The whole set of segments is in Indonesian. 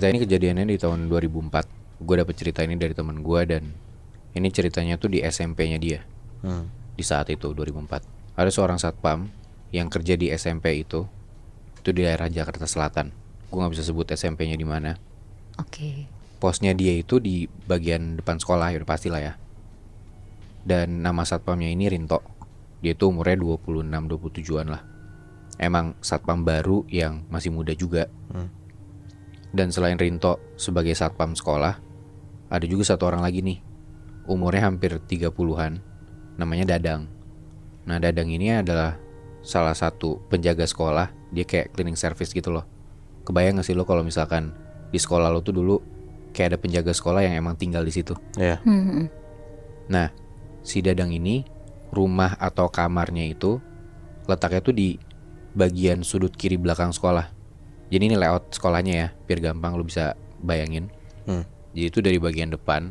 cerita ini kejadiannya di tahun 2004. Gue dapet cerita ini dari teman gue dan ini ceritanya tuh di SMP-nya dia. Di saat itu 2004. Ada seorang satpam yang kerja di SMP itu di daerah Jakarta Selatan. Gue nggak bisa sebut SMP-nya di mana. Oke. Posnya dia itu di bagian depan sekolah, ya udah pastilah ya. Dan nama satpamnya ini Rinto. Dia tuh umurnya 26-27an lah. Emang satpam baru yang masih muda juga. Dan selain Rinto sebagai satpam sekolah, ada juga satu orang lagi nih. Umurnya hampir 30-an. Namanya Dadang. Nah, Dadang ini adalah salah satu penjaga sekolah. Dia kayak cleaning service gitu loh. Kebayang gak sih lo kalau misalkan di sekolah lo tuh dulu kayak ada penjaga sekolah yang emang tinggal di situ. Ya. Nah, si Dadang ini rumah atau kamarnya itu letaknya tuh di bagian sudut kiri belakang sekolah. Jadi ini layout sekolahnya ya, biar gampang lo bisa bayangin. Jadi itu dari bagian depan,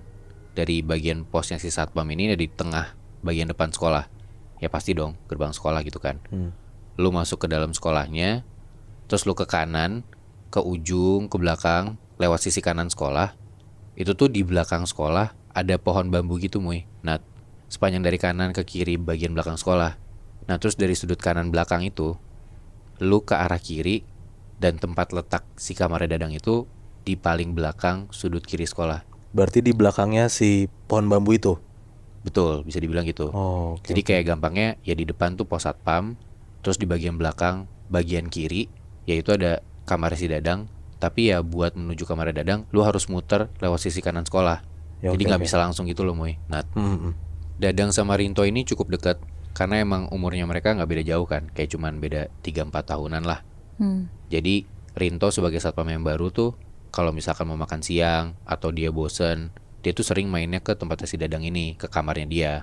dari bagian posnya si satpam ini ada di tengah bagian depan sekolah. Ya pasti dong, gerbang sekolah gitu kan. Lo masuk ke dalam sekolahnya, terus lo ke kanan, ke ujung, ke belakang, lewat sisi kanan sekolah. Itu tuh di belakang sekolah ada pohon bambu gitu Muy. Nah, sepanjang dari kanan ke kiri bagian belakang sekolah. Nah, terus dari sudut kanan belakang itu lu ke arah kiri, dan tempat letak si kamar Dadang itu di paling belakang sudut kiri sekolah. Berarti di belakangnya si pohon bambu itu. Betul, bisa dibilang gitu. Oh, oke, Jadi oke. kayak gampangnya ya di depan tuh pos satpam, terus di bagian belakang bagian kiri yaitu ada kamar si Dadang. Tapi ya buat menuju kamar Dadang lu harus muter lewat sisi kanan sekolah. Ya, Jadi oke, nggak oke. bisa langsung gitu loh Moy. Nah, Dadang sama Rinto ini cukup dekat karena emang umurnya mereka nggak beda jauh kan, kayak cuman beda 3-4 tahunan lah. Jadi Rinto sebagai satpam yang baru tuh kalau misalkan mau makan siang atau dia bosen, dia tuh sering mainnya ke tempatnya si Dadang ini, ke kamarnya dia,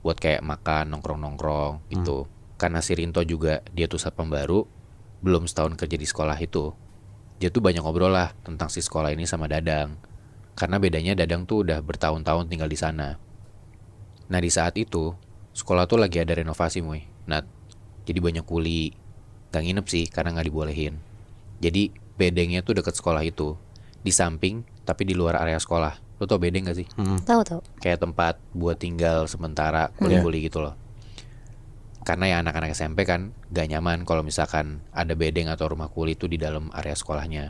buat kayak makan, nongkrong-nongkrong gitu. Karena si Rinto juga dia tuh satpam baru, belum setahun kerja di sekolah itu. Dia tuh banyak ngobrol lah tentang si sekolah ini sama Dadang. Karena bedanya Dadang tuh udah bertahun-tahun tinggal di sana. Nah di saat itu sekolah tuh lagi ada renovasi Muy. Nah jadi banyak kuli. Gak nginep sih karena gak dibolehin. Jadi bedengnya tuh deket sekolah itu, di samping tapi di luar area sekolah. Lo tau bedeng gak sih? Tahu. Kayak tempat buat tinggal sementara kuli-kuli gitu loh. Karena ya anak-anak SMP kan gak nyaman kalau misalkan ada bedeng atau rumah kuli itu di dalam area sekolahnya.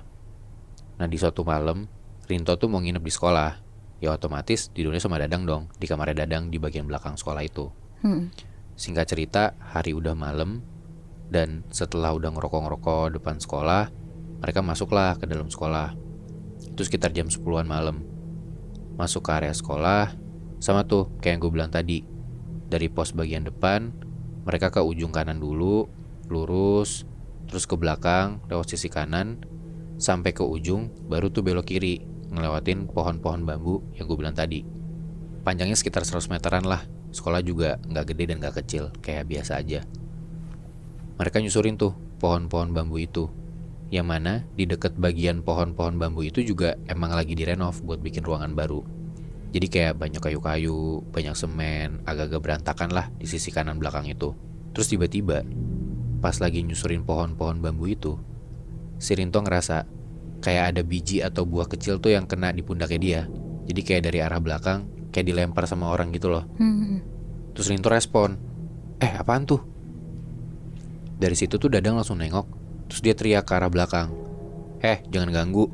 Nah di suatu malam Rinto tuh mau nginep di sekolah. Ya otomatis tidurnya sama Dadang dong, di kamarnya Dadang di bagian belakang sekolah itu. Singkat cerita, hari udah malam, dan setelah udah ngerokok-ngerokok depan sekolah, mereka masuklah ke dalam sekolah. Itu sekitar jam 10-an malam. Masuk ke area sekolah, sama tuh kayak yang gue bilang tadi. Dari pos bagian depan, mereka ke ujung kanan dulu, lurus, terus ke belakang, lewat sisi kanan, sampai ke ujung, baru tuh belok kiri, ngelewatin pohon-pohon bambu yang gue bilang tadi. Panjangnya sekitar 100 meteran lah. Sekolah juga gak gede dan gak kecil, kayak biasa aja. Mereka nyusurin tuh pohon-pohon bambu itu, yang mana di dekat bagian pohon-pohon bambu itu juga emang lagi direnov buat bikin ruangan baru. Jadi kayak banyak kayu-kayu, banyak semen, agak-agak berantakan lah di sisi kanan belakang itu. Terus tiba-tiba pas lagi nyusurin pohon-pohon bambu itu, si Rinto ngerasa kayak ada biji atau buah kecil tuh yang kena di pundaknya dia. Jadi kayak dari arah belakang kayak dilempar sama orang gitu loh. Terus Rinto respon, apaan tuh? Dari situ tuh Dadang langsung nengok. Terus dia teriak ke arah belakang, jangan ganggu.